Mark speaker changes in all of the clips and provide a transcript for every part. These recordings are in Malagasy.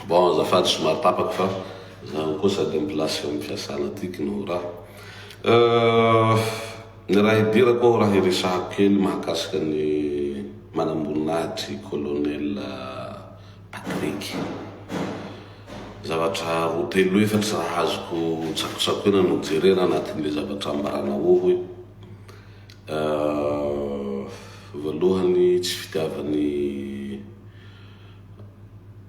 Speaker 1: Bon, azafady somary tapaky fa zaho koa sady amin'ny place fampiasana tiky no raha. Ny raha hidirako raha hiresahako kely mahakasika ny manamboninahitry Colonel Patrick. Zavatra roa telo efatry raha azoko tsakotsakoina no jerena anatin'le zavatra ambarana hoe voalohany tsy fitiavan'ny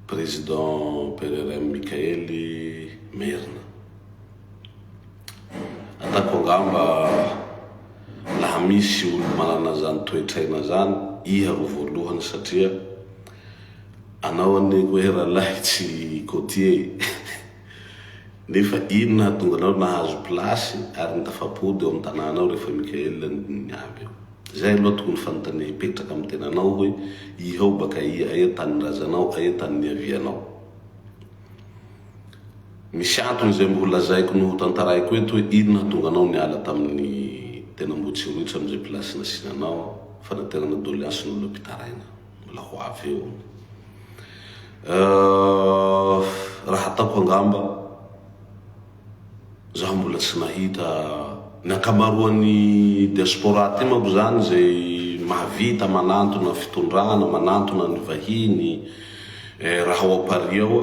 Speaker 1: président PRRM Mikaely Merina. Atako angamba laha misy olo manana zany toetraina zany iha ro voalohany satria anao aneko hoe rahalahy tsy côtier nefa ino nahatonga anao nahazo plasy ary nitafapody eo amin'ny tanànao rehefa Mikaely niavy eo. Zay aloha tokony fanontania hipetraka amin'ny tenanao hoe ihao baka aia tany razanao, aia tany niavianao. Misy antony zay mbo lazaiko no tantaraiko eto hoe ino nahatonga anao niala tamin'ny tena Ambohitsirotra amizay plasy nasinanao fanaterana doléance n'olo mpitaraina mbola ho avy eo. Raha ataoko angamba zaho mbola tsy nahita ny ankamaroan'ny diaspora ty manko zany zay mahavita manantona fitondrana, manantona ny vahiny raha ao Paris ao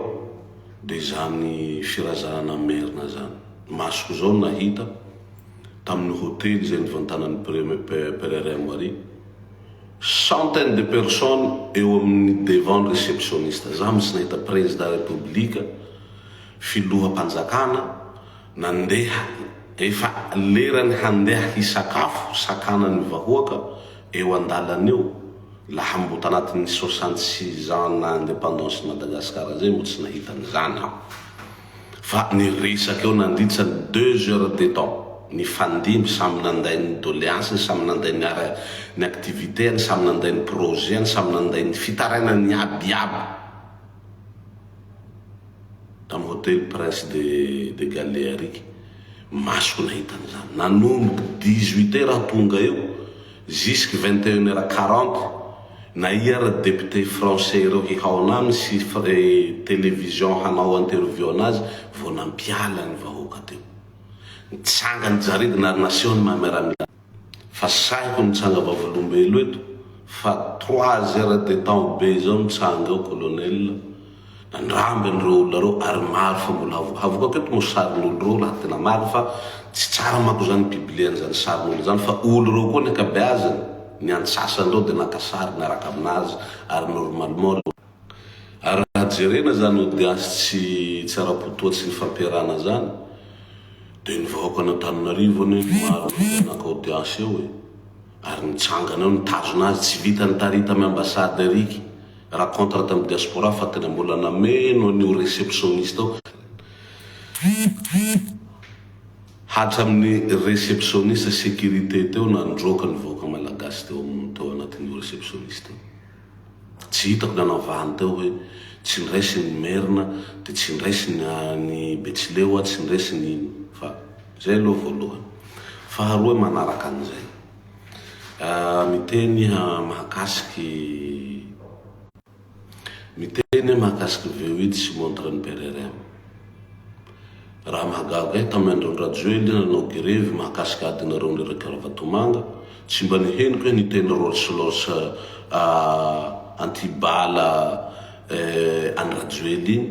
Speaker 1: de zany firazana Merina zany. Masoko zao nahita tamin'ny hôtely zay nivantanan'ny PRRM ary centaine de personnes eo amin'ny devant réceptionniste. Zaho tsy nahita président république filoham-panjakana nandeha efa lerany handeha hisakafo sakanany vahoaka eo andalany eo laha mbo tanatin'ny 66 ans na indépendance Madagasikara zay mbo tsy nahita an'izany aho. Fa niresaky eo nandritra 2 heures de temps ny fandimby samy nanday ny doléance, samy nanday ny activité, samy nanday ny projet, samy nanday ny fitarainany iabiaby tamin'ny hôtel Prince de Galles ariky. Masoko nahita an'izany nanomboky 18 heures tonga eo jusque 21h40 na iara député français ireo hihao anaminy sy télévision hanao interview anazy vao nampiala ny vahoaka teo. Nitsanga ny jaridina ary nation mameramila fa saiko nitsanga vavolombelo eto fa 3 heures de temps be zao nitsanga eo colonel nandramby an'ireo olona reo ary maro fa mbola havoka keto mo sarin'olo reo laha tena maro fa tsy tsara mako zany bibliany zany sarin'olo zany fa olo reo koa ny akabeazany ny antsasandreo de nakasary niaraka aminazy ary normalement ary raha jerena zany audience tsy ara-potoatsy ny fampiarana zany de ny vahoaka n'Antananarivo any maro naka audience eo ary nitsangana eo nitazona azy tsy vita nitarita amy ambassade ariky raha contre tamin'ny diaspora fa tena mbola nameno an'io réceptionniste ao hatramin'ny réceptionniste sécurité teo nandroka ny vahoaka malagasy teo anatin'io réceptionniste eo. Tsy hitako nanavahany teo hoe tsy niraisy ny Merina de tsy niraisy ny Betsileo tsy niraisy ny fa zay aloha voalohany. Faharoa manaraka an'izay miteny mahakasiky V8 sy montre ny PRRM. Raha mahagaga tamin'ny andron'ny Rajoely nanao grevy mahakasiky adinareo nireka Vatomanga tsy mba niheniko hoe niteny Rolls antibala any Rajoely iny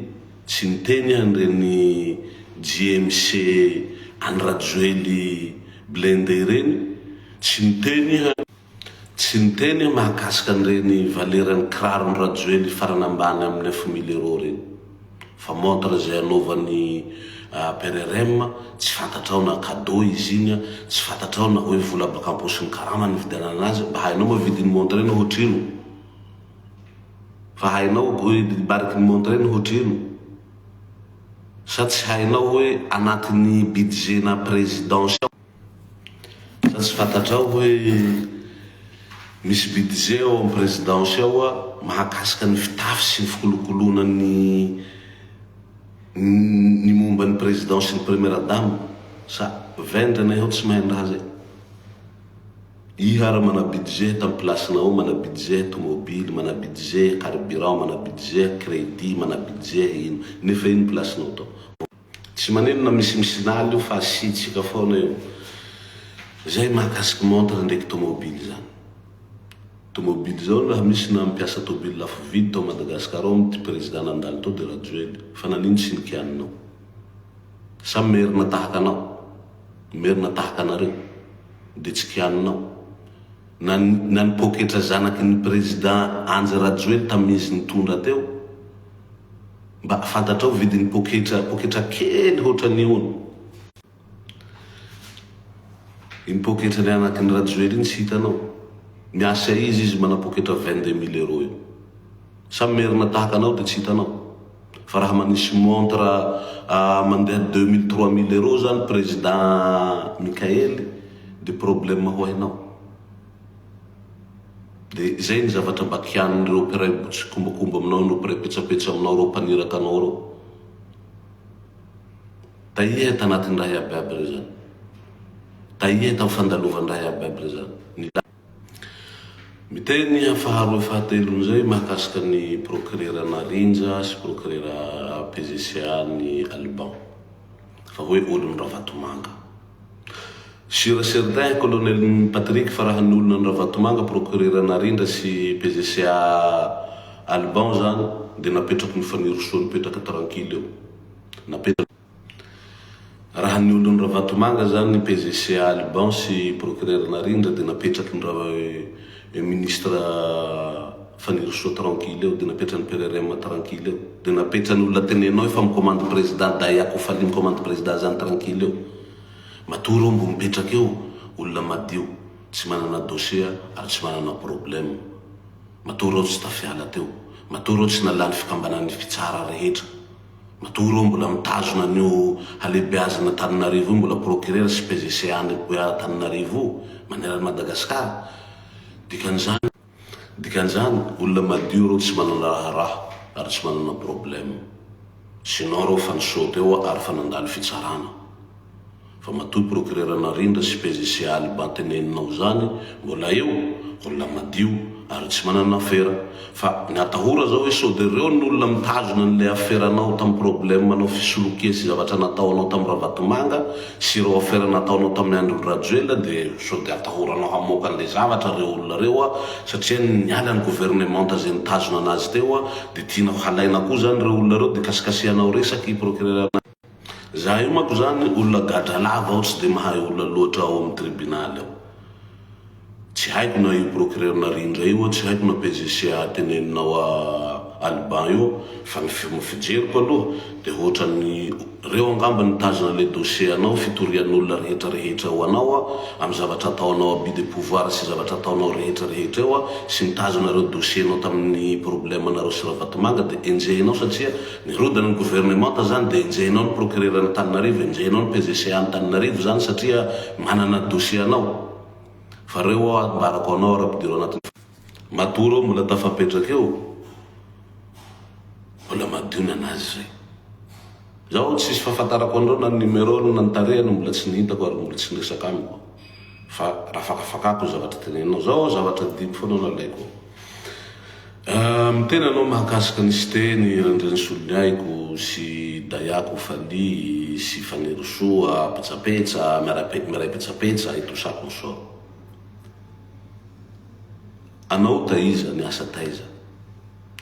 Speaker 1: tsy niteny an'ireny GMC any Rajoely blindé reny tsy niteny mahakasika an'ireny valerany kirarony Rajoely farany ambany amin'ny 9 000 € reny fa montre zay anaovan'ny PRRM tsy fantatrao na cadeau izy iny, tsy fantatrao na hoe vola baka amposin'ny karama ny vidianana azy. Mba hainao ma vidin'ny montre iny hoatrino? Fa hainao hoe bariky ny montre iny hoatrino? Sa tsy hainao hoe anatin'ny budget na présidence sa tsy fantatrao hoe misy budget ao amin'ny présidence ao mahakasika ny fitafy sy ny fikolokolona ny momba ny présidence sy ny première dame sa vendrena eo tsy mahay raha zay. ihara mana budget tam placenao, mana budget tomobile, mana budget carburant, mana budget crédit, mana budget ino nefa ino placenao tao tsy maneno na misimisinaly io fa asitsika foana io zay mahakasiky montre ndraiky tomobile zany. Tomobile zao raha misy na mampiasa tomobile lafo vidy tao Madagasikara ao ty président nandalo tao de Rajoely fa nanino tsy nikianinao sa merina tahaka anao, merina tahaka anareo de tsy kianinao na nipoketra zanaky ny président Andry Rajoely tamizy nitondra teo mba fantatrao vidiny poketra kely hoatran'io iny poketra ny anaky ny Rajoely iny tsy hitanao miasa izy manapoketra 22 000 euros io sa merina tahaka anao de tsy hitanao fa raha manisy montre mandeha 2 000 3 000 euros zany président Mikaely de problème ho hainao de zay ny zavatra mba kianin'ireo mpiray botsy kombakomba aminao no mpiray petsapetsa aminao reo mpaniraka anao reo taia tanatin'ny raha iabiaby re zany taia tamin'ny fandalovan'ny raha iabiaby re zany miteny faharoa fahatelon'izay mahakasika ny procureur Narinja sy procureur PGCA ny Alban fa hoe olony Ravatomanga sur certain colonel Patrick fa raha ny olona ny Ravatomanga procureur Narinja sy PGCA Alban zany de napetraky ny fanirosoa nipetraka tranquille eo napetraky raha ny olona ny Ravatomanga zany ny PGCA Alban sy procureur Narinja de napetraky ny ministre fanirosoa tranquille eo de napetra ny PRRM tranquille eo de napetra ny olona tenenao efa micommande président Dayako faly micommande président zany tranquille eo matory mbo mipetraky eo olona madio tsy manana dossier ary tsy manana problème matory ao tsy tafiala teo matory ao tsy nalany fikambanan'ny fitsara rehetra matory ao mbola mitazona an'io halehibeazana Tananarivo mbola procureur sy PGCA ny Tananarivo manerana Madagasikara dikan'izany olona madio reo tsy manana raha ary tsy manana problème sinao reo fa nisaoty eo ary fa nandalo fitsarana fa matoy procureur Narinja sy PGCA Alban teneninao zany mbola eo olona madio ary tsy manana afera fa ny atahora zao hoe sode reo ny olona mitazona n'le aferanao tamin'ny problème anao fisolokia sy zavatra nataonao tamin'ny Ravatomanga sy reo afera nataonao tamin'ny Andry Rajoely de sode atahoranao hamoaka an'le zavatra reo olona reo satria niala ny gouvernement zay nitazona anazy teo de tianao halaina koa zany reo olona reo de kasikasianao resaky procureur za io mako zany olona gadra lava ao tsy de mahay olona loatra ao amin'ny tribunal ao tsy haiko na io procureur Narinja io tsy haiko na PGCA teneninao Alban io fa mifijeriko aloha de ohatrany reo angamba nitazona le dossier anao fitorian'olona rehetra ao anao amin'ny zavatra ataonao abus de pouvoir sy zavatra ataonao rehetra eo sy nitazona reo dossier anao tamin'ny problème anareo sy Ravatomanga de enjehinao satria nirodana ny gouvernement zany de enjehinao ny procureur ny Tananarivo enjehinao ny PGCA ny Tananarivo zany satria manana dossier anao fa reo ambarako anao rapidiro anatin'ny matory ao mbola tafapetraka eo mbola madio ny anazy zay zaho tsisy fahafantarako andreo na numéro na nitarehany mbola tsy nihitako ary mbola tsy niresaka amiko fa raha fakafakako zavatra teneninao zao zavatra dimy foana nalaiko mitena anao mahakasika ny siteny randreny solony aiko sy Dayako faly sy fanirosoa petsapetsa miray petsapetsa itosako so anao taiza ny asa taiza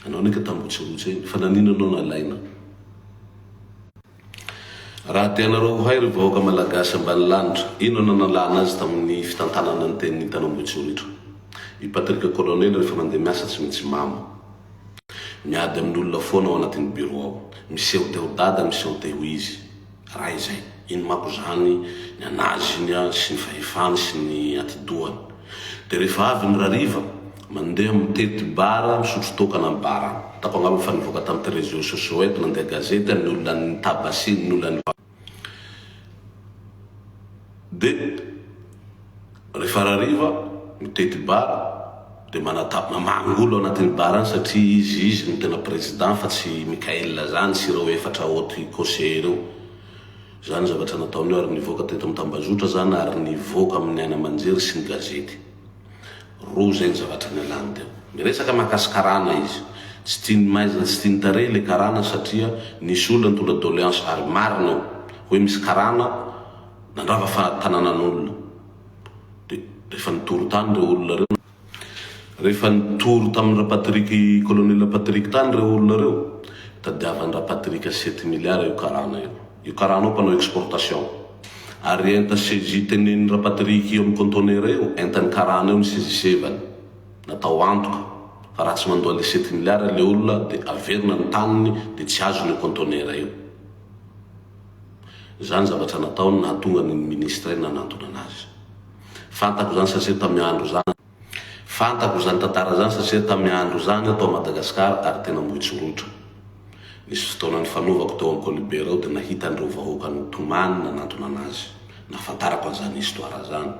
Speaker 1: anao neka tambotsirotsy eny fa nanino anao nalaina raha tianareo hay ry vahoaka malagasy ambany lanitra ino nanalana azy tamin'ny fitantanana ny teny Tanambotsiritra i Patrick Colonel rehefa mandeha miasa tsy maintsy mamo miady amin'olona foana ao anatin'ny bureau ao miseho teo dada miseho teo izy raha izay ino mako zany ny anazy iny sy ny fahefany sy ny atidohany de rehefa avy ny rariva mandeha mitety bara misotro tokana amin'ny bara tako angamba fa nivoaka tamin'ny réseaux sociaux eto nandeha gazety ny olona ny tabasy ny olona ny de rehefa rariva mitety bara de mangolo anatin'ny bara satria izy ny tena président fa tsy Mikael zany sy reo efatra haute conseiller reo zany zavatra nataony eo ary nivoaka teto amin'ny Tambazotra zany ary nivoaka amin'ny Ana Manjery sy ny gazety Ro zay ny zavatra nialany teo. Miresaka mahakasy karana izy, tsy tiany maiza tsy tiany tare le karana satria nisy olona nitola doléance ary marina hoe misy karana nandrava fa tanànan'olona. Rehefa nitoro tany reo olona reo, rehefa nitoro tamin'ny rapatriky colonel Patrick tany reo olona reo, tadiavan'ny rapatriky 7 milliards io karana io. Io karana io mpanao exportation. Ary enta sezi tenen'ny rapatriky io amin'ny conteneur io, entany karana io ny sezisevany. Natao antoka. Fa raha tsy mandoa le 7 milliards le olona dia averina ny taniny dia tsy azo ny conteneur io. Zany zavatra nataony nahatonga ny ministre nanantona anazy. Fantako zany satria tamin'ny andro zany. Fantako zany tantara zany satria tamin'ny andro zany atao Madagasikara ary tena mbohitsorotra. Nisy fotoana nifanovako teo amin'ny Colibert ao dia nahita an'ireo vahoaka nitomany nanantona anazy. Nafantarako an'izany histoire zany.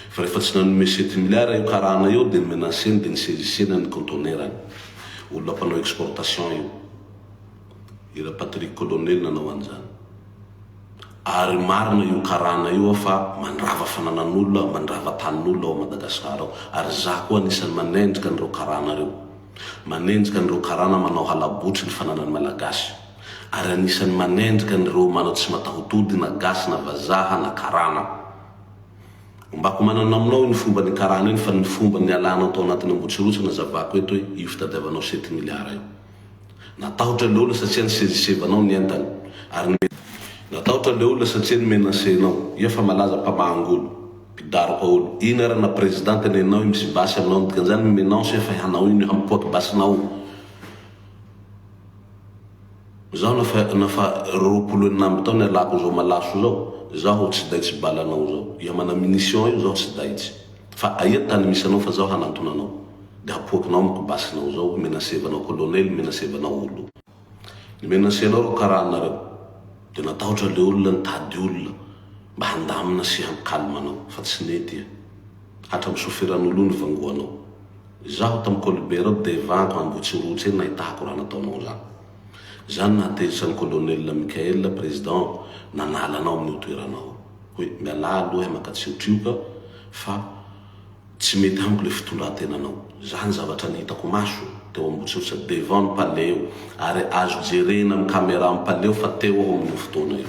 Speaker 1: Fa rehefa tsy nanome 7 milliards io karana io dia nimenaseny dia nisezisena ny conteneurany. Olona mpanao exportation io. Ira Patrick Colonel nanao an'izany. Ary marina io karana io fa mandrava fananan'olona, mandrava tanin'olona ao Madagasikara ao. Ary za koa anisan'ny manendrika an'ireo karana reo. Manendrika an'ireo karana manao halabotry ny fananan'ny malagasy. Ary anisan'ny manendrika an'ireo manao tsy matahotody na gasy na vazaha na karana. Mbako manana aminao ny fomba ny karana iny fa ny fomba ny alanao tao anatin'ny Ambohitsirotsy na zavako eto hoe io fitadiavanao 7 milliards io. Natahotra le olona satria ny sezisevanao ny entany. Ary natahotra le olona satria ny menasenao. Ia fa malaza mpamangolo. Pidaroko olo. Ina ara na presidente nenao misy basy aminao dikan'izany menansy efa hanao iny hampoaky basinao. Zaho nafa roapolo enina taona alako zao malaso zao, zaho tsy daitsy balanao zao. Ia mana munition io zaho tsy daitsy. Fa aia tany misy anao fa zaho hanantonanao. Dia hapoakinao amiko basinao zao, menasevanao colonel, menasevanao olo. Ny menasenao ro karana reo. Dia natahotra le olona nitady olona mba handamina sy hamkalmanao fa tsy nety ia. Hatra misoferan'olo ny vangoanao. Zaho tamin'ny Colibert ao devanko Ambohitsirotsy eny nahitako raha nataonao zany. Zany nahatezitra ny colonel Michael président nanalanao amin'ny toeranao. Hoe miala aloha makatsiotsioka fa tsy mety amiko le fitondran-tenanao. Zany zavatra nihitako maso teo Ambohitsirotsy devant ny palais eo. Ary azo jerena amin'ny caméra amin'ny palais eo fa teo aho amin'ny fotoana io.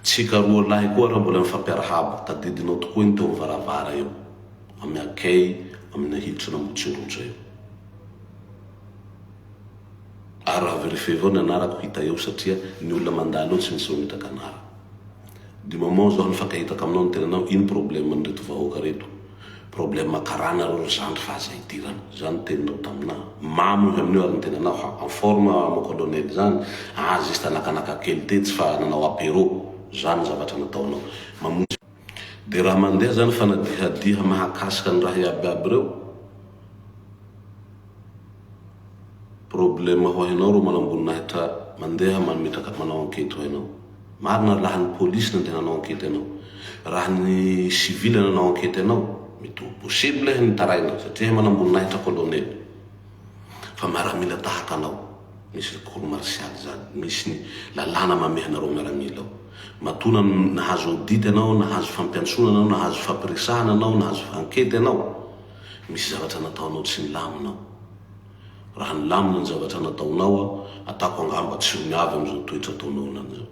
Speaker 1: Tsika roa lahy koa raha mbola mifampiarahaba tadidinao tokoa iny teo varavara eo amin'ny akay amin'ny hiditra n'Ambohitsirotsy eo. Ary raha vérifié avao ny anarako hita eo satria ny olona mandalo eo tsy misy mitraka anara. Du moment zaho nifankahitaka aminao ny tenanao, ino problème nreto vahoaka reto? Problème karana ro zandry fahazaitirana. Zany teninao taminahy. Mamo io amin'io ary ny tenanao en forme mo colonel zany. Ah, juste anakanaka kely tetsy fa nanao apéro. Zany zavatra nataonao. Mamonjy. Dia raha mandeha zany fanadihadiha mahakasika ny raha iabiaby reo. Problème ho hainao ro manambony nahitra mandeha mametraka manao enquête ho hainao. Marina laha ny police nandeha nanao enquête anao. Raha ny civil nanao enquête anao, mety possible ny taraina satria manambony nahitra colonel. Fa miaramila tahaka anao. Misy cour martial zany, misy ny lalàna mamehanareo miaramila ao. Matona nahazo audit anao, nahazo fampiantsona anao, nahazo fampiresahana anao, nahazo enquête anao. Misy zavatra nataonao tsy nilaminao. Raha nilamina ny zavatra nataonao, atako angamba tsy ho miavy am'izao toetra ataonao an'izao.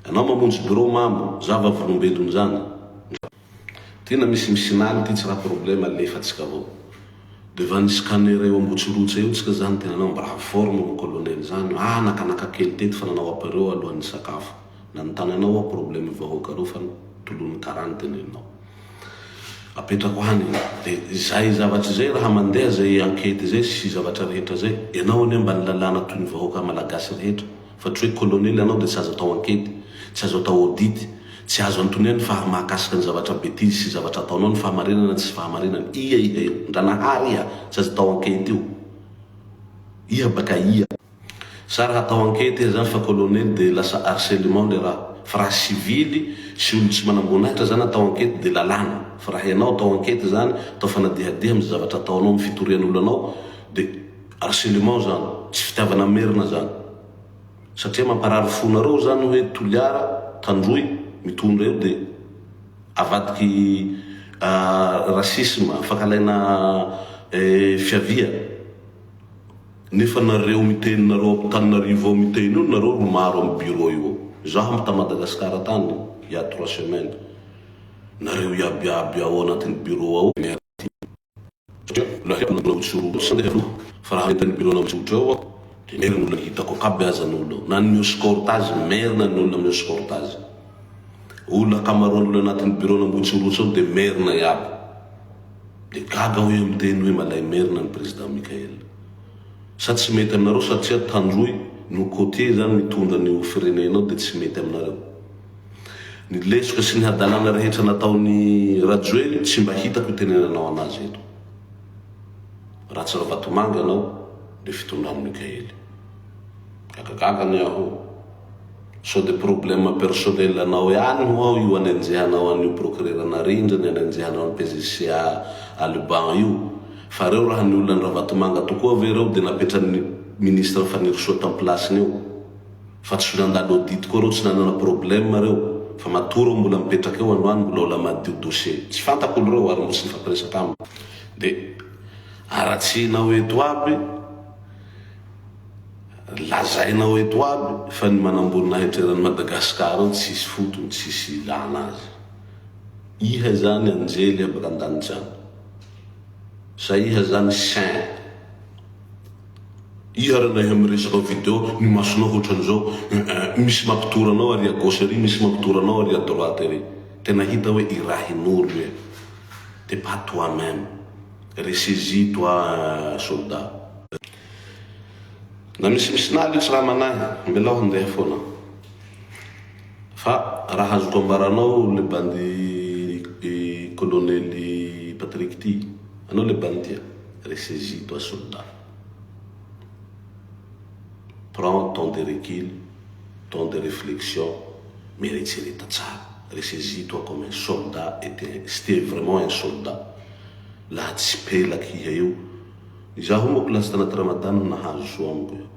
Speaker 1: Anao mamonjy bureau mamo, zava volombelony zany. Tena misy misinany ty tsy raha problème alefatsika avao. Deva nisy scanner eo Ambohitsirotsy eo tsika zany tena anao mba raha forme mo colonel zany. Ah, nakanaka kely tety fa nanao apéro alohan'ny sakafo. Nanontany anao ao problème vahoaka reo fa tolon'ny karany tenenao. Apetrako hany dia zay zavatra zay raha mandeha zay enquête zay sy zavatra rehetra zay. Ianao ane mba nilalàna toy ny vahoaka malagasy rehetra. Fa tsy hoe colonel anao dia tsy azo atao enquête, tsy azo atao audit, tsy azo antoneny fa mahakasika ny zavatra bêtise sy zavatra ataonao ny fahamarinana tsy fahamarinana. Ia io, ndranahary ia, tsy azo atao enquête io. Ia baka ia. Sa raha atao enquête zany fa colonel dia lasa harcèlement le raha. Fa raha civily sy olo tsy manambonahitra zany atao enquête dia lalàna. Fa raha ianao atao enquête zany, atao fanadihadiha amin'ny zavatra ataonao amin'ny fitorian'olo anao, dia harcèlement zany, tsy fitiavana merina zany. Satria mamparary fonareo zany hoe toliara, tandroy, mitondra eo dia avadiky rasisme fakalaina fiavia nefa nareo miteny nareo Antananarivo miteny io nareo maro amin'ny bureau io zaho ta Madagasikara tany il y a 3 semaines nareo iabiaby ao anatin'ny bureau ao fa raha entan'ny bureau na mitsotra ao de merina hitako akabeazan'olo na ny escortage merina ny olona amin'ny escortage olona akamaroan'olo anatin'ny bureau na mbotsirotsy ao de merina iaby de gaga hoe miteny hoe malay merina ny président Mikael sa tsy mety aminareo satria Tandroy no côté zany mitondra ny firenenao de tsy mety aminareo ny lesoka sy ny hadalana rehetra nataony Rajoely tsy mba hitako itenenanao anazy eto raha tsy Ravatomanga anao de fitondran'ny Mikael gagagagany aho so de problème personnel anao ihany ho ao io anenjehanao an'io procureur narindrany anenjehanao ny PGCA Alban io fa reo raha ny olona ny Ravatomanga tokoa ve reo de napetran'ny ministre fanirisoa tam place eo fa tsy nandalo audit koa reo tsy nanana problème reo fa matoro mbola mipetraka eo androany mbola ola madio dossier tsy fantako olo reo ary mbo tsy nifampiresaka aminy de aratsinao eto aby lazainao eto aby fa ny manambonina hetreran'ny Madagasikara tsisy fotony tsisy ilana azy iha zany anjely abaka andanitsany sa iha zany saint iha rana iha miresaka video ny masonao hoatran'izao misy mampitoranao ary à gauche ery misy mampitoranao ary à droite ery tena hita hoe irahin'olo hoe t'es pas toi-même ressaisis toi soldat na misy naly tsy raha manahy mbelao handeha foana fa raha azoko ambaranao le bandi colonel Patrick Ty anao le bandia ressaisis toi soldat prends ton de recul ton de réflexion mais retire-ta tsara ressaisis toi comme un soldat et c'était vraiment un soldat laha tsy pelaky iha io zaho moko lasa tanaty Ramadana nahazo soa amiko io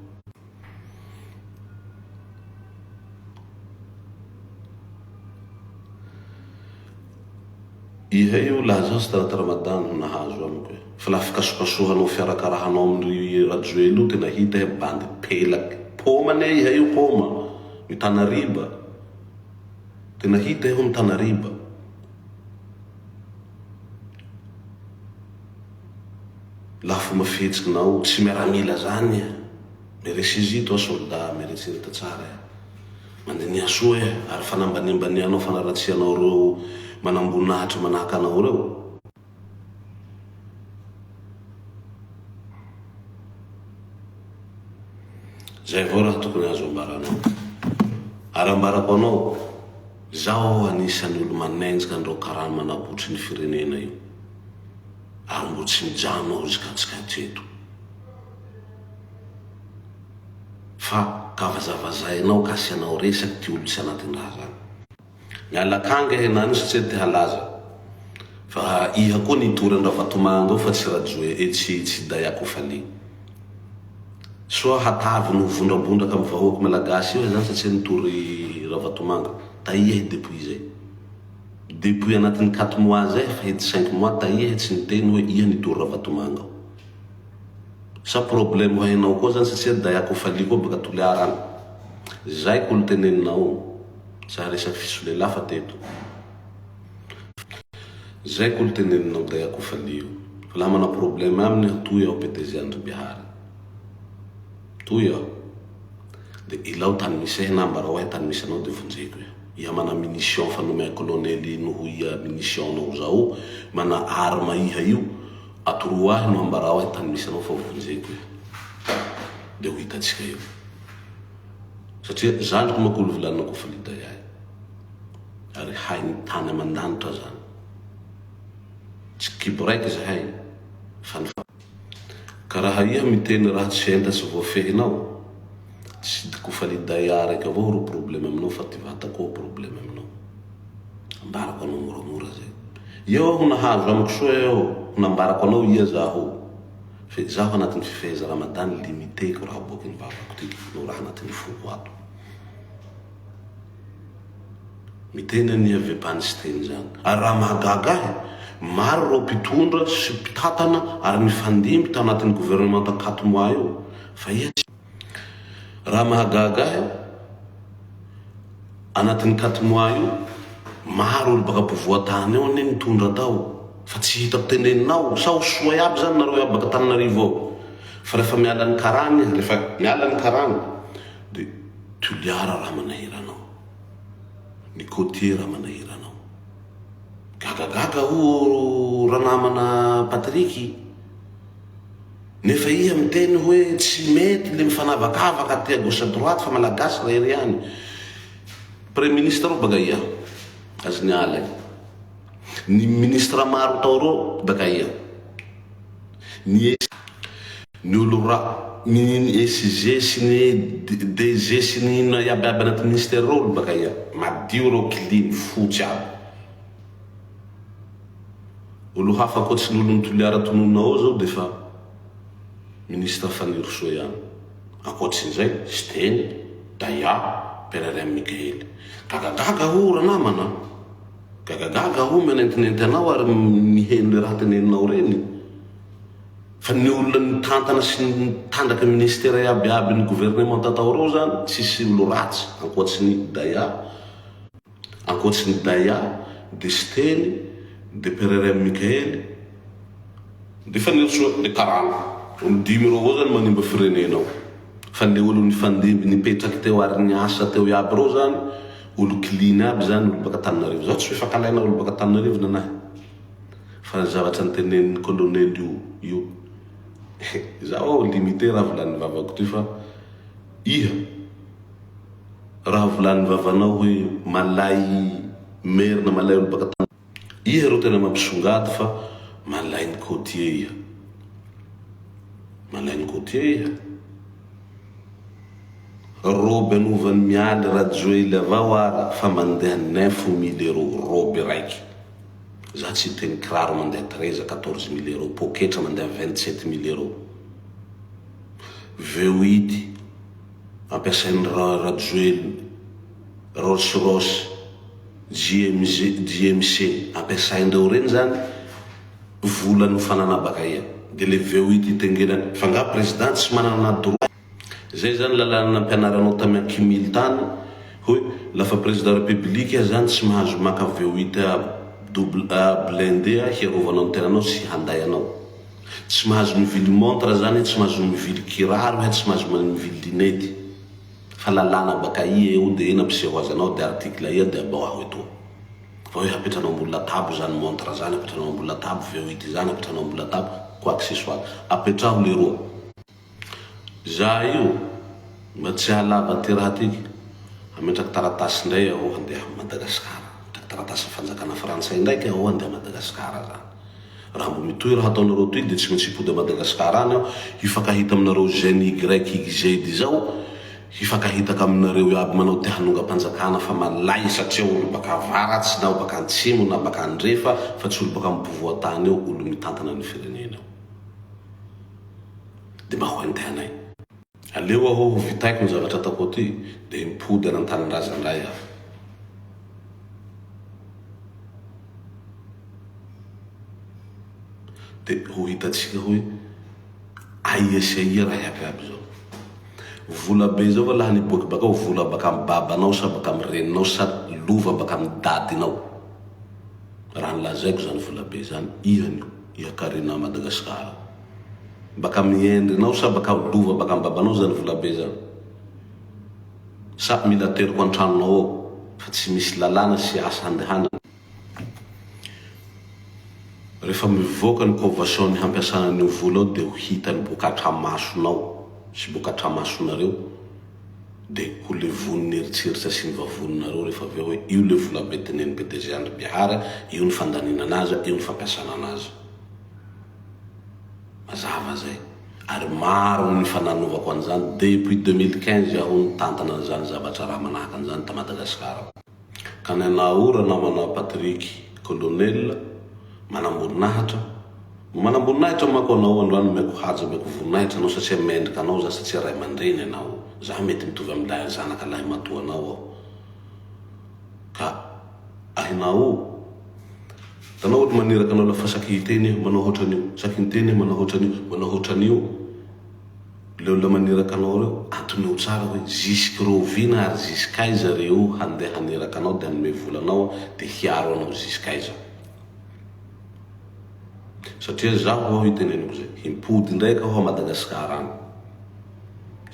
Speaker 1: iha io laha zaho sy tanaty Ramadana nahazo amiko io fa laha fikasokasohanao fiarakarahanao amin'ny Rajoely io tena hita he bandy pelaky poma ne iha io poma mitana riba tena hita eo mitana riba lafo mafetsikinao tsy miaramila zany iha meressaisis toi soldat meretsereta tsara iha mandania soa iha ary fanambaniambanianao fanaratsianao reo manambonahitra manahaka anao reo zay avao raha tokony azo ambaranao ary ambarako anao zaho anisan'ny olo manenjika andreo karany manabotry ny firenena io ary mbo tsy mijanao zikatsika hatreto fa kavazavazainao ka asianao resaky ty olo tsy anatin'ny raha zany mialakanga henany satria te halaza fa iha koa nitorany Ravatomanga ao fa tsy Rajoely tsy Dayakofaly soa hatavy no vondrabondraka amin'ny vahoaka malagasy io zany satria nitory Ravatomanga taia depuis zay depuis anatin'ny 4 mois zay fa hety 5 mois taia tsy niteny hoe iha nitory Ravatomanga ao sa problème ho hainao koa zany satria Dayakofaly koa baka Toliara zay ko olo teneninao sa resaky fisolela fa teto zay ko olo teneninao Dayakofaly io fa laha mana problème aminy toy aho PDG Andry-Bihary toy aho de ilao tany misy nambara hoe tany misy anao de vonjeko iha mana munition fa nome colonel noho iha munition nao zao mana arma iha io atoroahy no ambara hoe tany misy anao fa vonjeko de ho hitatsika io satria zandriko makolo volanako fa lida iay ary hainy tany amandanitra zany tsy kibo raiky zahay fa ka raha iha miteny raha tsy enta tsy voafehinao tsy Kofaly raiky avao ro problème aminao fa ty vatako problème aminao ambarako anao moramora zay eo ho nahazo amiko soa eo ho nambarako anao ia zaho fe zaho anatin'ny fifeheza Ramadany limiteko raha boky ny vavako tiky no raha anatin'ny foko ato mitena ny avy-pany sy teny zany. Ary raha mahagaga ahy, maro reo mpitondra sy mpitatana ary mifandimby tao anatin'ny gouvernementa 4 mois io. Fa raha mahagaga ahy, anatin'ny 4 mois io, maro olo baka mpivoatany eo ane nitondra tao. Fa tsy hitako teneninao, sao soa iaby zany nareo iaby baka Tananarivo ao. Fa rehefa miala ny karany, de Toliara raha manahiranao, Nikotier raha manahiranao. Gagagaga o ranamana Patriky. Nefa iha miteny hoe tsy mety le mifanavakavaka aty gauche droite fa malagasy raha ery ihany. Premier ministre baka iha, azy ny ala. Ny ministra maro tao reo baka iha. Ny olo ny SG sy ny DG sy ny iabiaby anaty ministère reo baka iha. Madio reo clean fotsy aby. Olo hafa koatsy ny olo ny Toliara tononao zao defa ministra Fanirisoa ihany. Ankoatsin'izay Steny, Daya, Pererem Mikaely. Gagagaga ho ranamana. Gagagaga ho menentinentanao ary miheno le raha teneninao reny. Fa ny olona ny tantana sy ny tandraka ministera iabiaby ny gouvernement tao reo zany tsisy olo ratsy ankoatsin'ny Daya, de Steny, de Pererem Mikaely, de Fanirisoa, de Karana. Olo 10 reo avao zany manimba firenenao. Fa le olo nifandimby nipetraky teo ary niasa teo iaby reo zany, olo clean aby zany, olo baka Tananarivo. Zao tsy fifakalaina olo baka Tananarivo nanahy. Fa zavatra nitenenin'ny colonel io. Zaho limité raha volan'ny vavako ty fa iha raha volan'ny vavanao hoe malay merina malay olo baka Tananarivo. Iha reo tena mampisongady fa malay ny Kotier iha. Malay ny Kotier iha. Robe anovany mialy rajoely avao ara fa mandeha 9 000 euros robe raiky. Za tsy teny kiraro mandeha 13-14 000 euros, poketra mandeha 27 000 euros. V8 ampiasain'ny rajoely, Rolls Royce, GMC ampiasaindreo reny zany volany fanana baka iha. De le V8 itengenany fa nga president tsy manana droit. Zay zany lalàna nampianaranao tamy Akimily tany hoe lafa président république zany tsy mahazo maka V8 blindé hiarovanao ny tenanao sy handay anao. Tsy mahazo mivily montre zany, tsy mahazo mivily kiraro, tsy mahazo mivily linety. Fa lalàna baka iha eo de ena ampiseho azy anao de article iha de abao aho etoa. Fa hoe apetranao ambony latabo zany montre zany, apetranao ambony latabo V8 zany, apetranao ambony latabo quoi que ce soit. Apetraho le roa. Za io mba tsy halava ty raha tiky, ametraky taratasy ndray aho handeha Madagasikara. Ametraky taratasy fanjakana Frantsay ndraiky aho handeha Madagasikara zany. Raha mbo mitohy raha ataonareo toy de tsy maintsy hipody Madagasikara any aho, hifankahita aminareo GNY YZ zao, hifankahitaka aminareo iaby manao te hanonga mpanjakana fa malay satria olo baka avaratsy na baka antsimo na baka andrefa fa tsy olo baka ampovoatany eo, olo mitantana ny firenena eo. De mba hoentehanay. Aleo aho vitaiko ny zavatra atako ty de mipody anantanindrazandray aho. De ho hitatsika hoe aia sy aia raha iabiaby zao. Vola be zao va laha niboaky bakao, vola baka amy babanao sa baka amy reninao sa lova baka amy dadinao. Raha nilazaiko zany vola be zany, iha Karina Madagasikara. Baka amy endrinao sa baka lova baka amy babanao zany vola be zany. Sa mila teriko antranonao ao fa tsy misy lalàna sy asa handehana. Rehefa mivoaka ny convention ny hampiasana ny vola ao de ho hitany bokatra masonao sy bokatra masonareo de ho levon'ny eritseritra sy ny vavononareo rehefa aveo hoe io le vola be tenen'ny PDG Andry Bihara, io ny fandanina anazy, io ny fampiasana anazy. Mazava zay. Ary maro ny fananovako an'izany depuis 2015 aho nitantana an'izany zavatra raha manahaka an'izany ta Madagasikara. Ka ny anaora namana Patrick Colonel manamboninahitra mako anao androany meko haja meko voninahitra anao satria mendrika anao za satria ray aman-dreny anao. Za mety mitovy amin'ny zanaka lahy matoa anao aho. Ka Ahinao tanao olo maniraky anao lafa saky hiteny manao hoatran'io, saky hiteny manao hoatran'io, manao hoatran'io. Le olo maniraky anao reo antonio tsara hoe jusque rovina ary jusqu'aiza reo handeha haniraky anao de hanome volanao de hiaro anao jusqu'aiza. Satria zaho aho hiteneniko zay himpody ndraiky aho a Madagasikara any,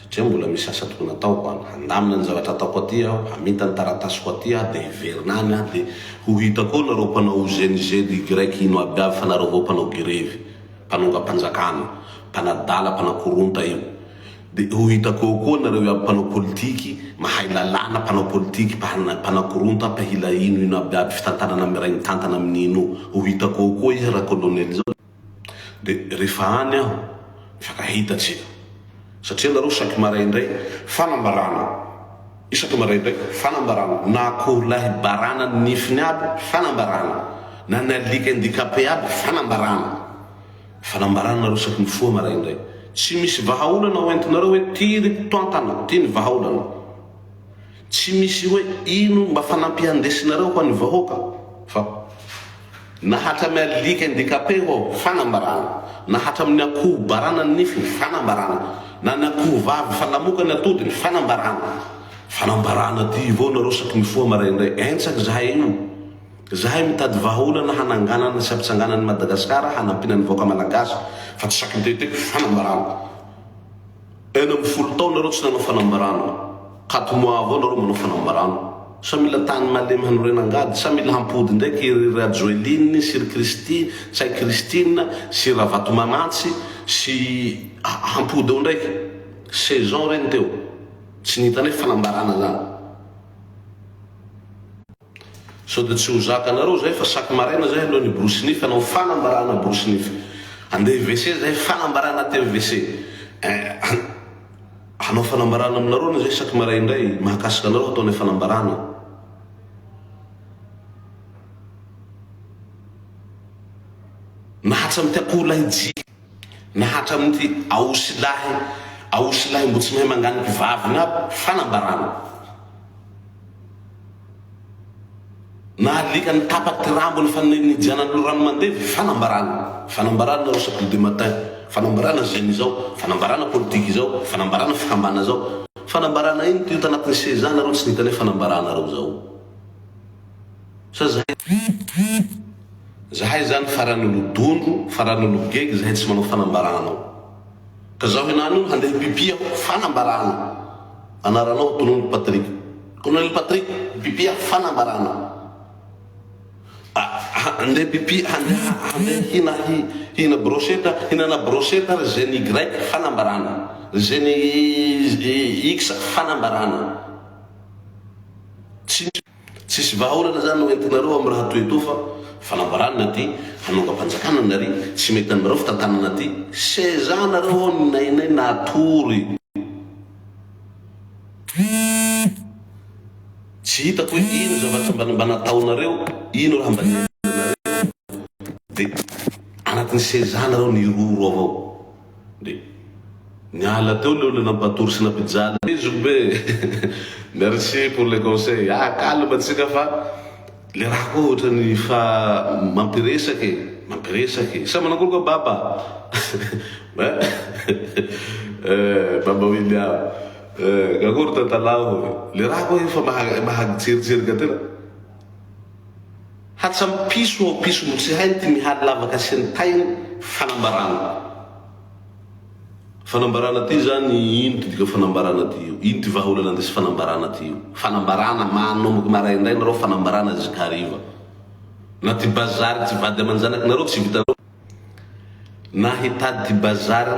Speaker 1: satria mbola misy asa tokony ataoko any, handamina ny zavatra ataoko aty aho, hamita ny taratasiko aty aho, de hiverinany aho, de ho hitako nareo mpanao GNG grec ino aby aby fa nareo avao mpanao grevy, mpanonga-panjakana, mpanadala, mpanakoronta io. De ho hitako koa nareo aby mpanao politiky, mahay lalàna mpanao politiky, mpanakoronta, mpahila ino aby aby fitantanana miray mitantana amin'ino. Ho hitako koa izy raha colonel zao. De rehefa any aho mifankahitatsika, satria nareo saky maraindray fanambarana, isaky maraindray fanambarana, na akoholahy barana nifiny aby fanambarana, na nalika handicapé aby fanambarana nareo saky mifoha maraindray. Tsy misy vahaolana oentinareo hoe ty toantana, ty ny vahaolana. Tsy misy hoe ino mba fanampiandesinareo ho an'ny vahoaka, fa nahatra amin'ny alika handicapé ho fanambarana, nahatra amin'ny akoho barana ny nifiny fanambarana, na ny akoho vavy falamoka ny atodiny fanambarana. Fanambarana ty avao nareo saky mifoha maraindray. Entsaky zahay io, zahay mitady vahaolana hananganana sy ampitsanganany Madagasikara, hanampiana ny vahoaka malagasy, fa tsy saky miteteko fanambarana. 40 taona nareo tsy nanao fanambarana, 4 mois avao nareo manao fanambarana. Sa mila tany malemy hanorenangady, sa mila hampody ndraiky Rajoeline, sy Christine, say Christine, sy Ravatomanantsy, sy hampody eo ndraiky. Saison reny teo, tsy nitany fanambarana zany. So de tsy ho zaka nareo zay fa saky maraina zay alohan'ny brosinify anao fanambarana brosinify. Andeha WC zay fanambarana ty WC. Hanao fanambarana aminareo na zay saky maraindray, mahakasika anareo ataonay fanambarana. Nahatra amin'ty akoholahy jiky, nahatra amin'ty aosilahy mbo tsy mahay manganiky vaviny aby fanambarana. Na alika ny tapaky rambony fa nijanan'olo rano mandevy fanambarana. Fanambarana nareo saky de matin, fanambarana zeny zao, fanambarana politiky zao, fanambarana fikambana zao. Fanambarana iny ty tanatin'ny 16 ans nareo tsy nitany fanambarana reo zao. Sa zahay zany faran'olo dondro, faran'olo gegy, zahay tsy manao fanambarana. Ka zaho henany io handeha pipi aho fanambarana. Anaranao Colonel Patrick, Colonel Patrick pipi aho fanambarana. Andeha pipi, andeha hina brochette, hinana brochette ary zeny grec fanambarana, zeny x fanambarana. Tsisy vahaolana zany no entinareo amin'ny raha toy fa fanambarana ty hanonga-panjakana nary, tsy mety aminareo fitantanana ty. 16 ans nareo nainay natory. Tsy hitako hoe ino zavatra mba nataonareo, ino raha mba de anatin'ny 16 ans nareo niroro avao. De niala teo le olo nampatory sy nampijaly izy be. Merci pour le conseil. Calme tsika fa le raha koa ohatrany fa mampiresaky. Sa manakory koa baba. Baba William. Gagory tantalaho. Le raha koa fa mahagitseritsiry tena. Hatsam piso mo tsy hainy ty mihaly lavaka sy ny tainy fanambarana. Fanambarana ty zany ino ty dika fanambarana ty io? Ino ty vahaolana andesy fanambarana ty io? Fanambarana manomboky maraindray nareo fanambarana zikariva. Na ty bazary ty vady amanjanaky nareo tsy vitanareo. Na hitady ty bazary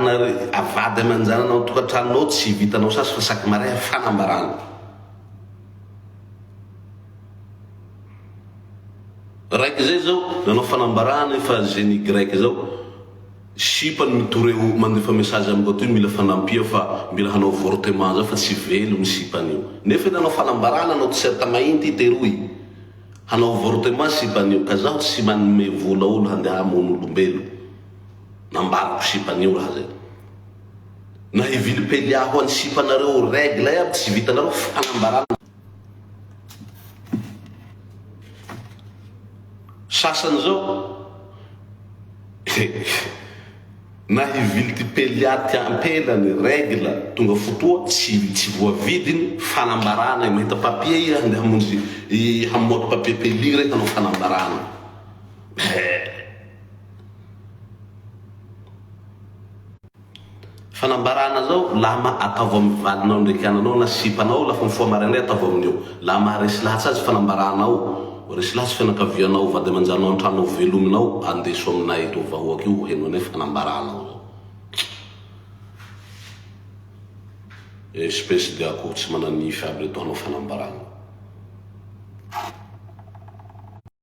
Speaker 1: avady amanjananao tokantranonao tsy vitanao sasy fa saky maray fanambarana. Raiky zay zao nanao fanambarana fa zeny grec zao sipany mitore mandefa message amiko toy mila fanampia fa mila hanao avortement zao fa tsy velo misipany io. Nefa nanao fanambarana anao t-shirt mainty teroy. Hanao avortement sipany io ka zaho tsy manome vola olo handeha hamono olombelo. Nambarako sipany io raha zay. Na hivily pelia ho an'ny sipanareo règle aby tsy vitanareo fanambarana. sasany zao na hivily ty peliaty ampelany règle tonga fotoa tsy voavidiny fanambarana mahita papier i andeha hamonjy hamoaka papier peli rek hanao fanambarana. Fanambarana zao lama ataova amin'ny valinao ndraiky ananao na sipanao lafa mifoa maraindray ataova amin'io la maharesy lahatsy azy fanambaranao resy lahatsy fianakavianao vady aman-janao antranao velominao andeso aminay to vahoaky io henao anay fanambaranao zao espèce de akoho tsy mananify aby reto hanao fanambarana.